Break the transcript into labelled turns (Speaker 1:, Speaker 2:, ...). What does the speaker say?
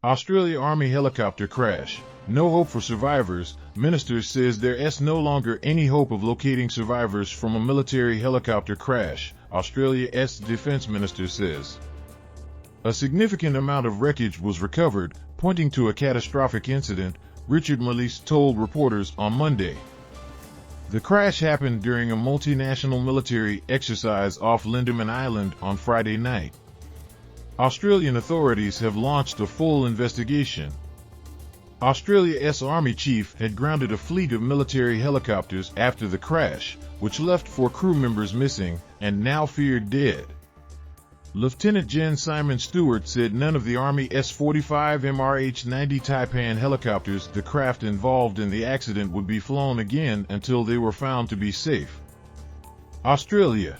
Speaker 1: Australia Army helicopter crash. No hope for survivors. Minister says there is no longer any hope of locating survivors from a military helicopter crash, Australia's defense minister says. A significant amount of wreckage was recovered, pointing to a catastrophic incident, Richard Marles told reporters on Monday. The crash happened during a multinational military exercise off Lindeman Island on Friday night. Australian authorities have launched a full investigation. Australia's Army chief had grounded a fleet of military helicopters after the crash, which left 4 crew members missing and now feared dead. Lieutenant Gen Simon Stewart said none of the Army S-45 MRH-90 Taipan helicopters, the craft involved in the accident, would be flown again until they were found to be safe. Australia.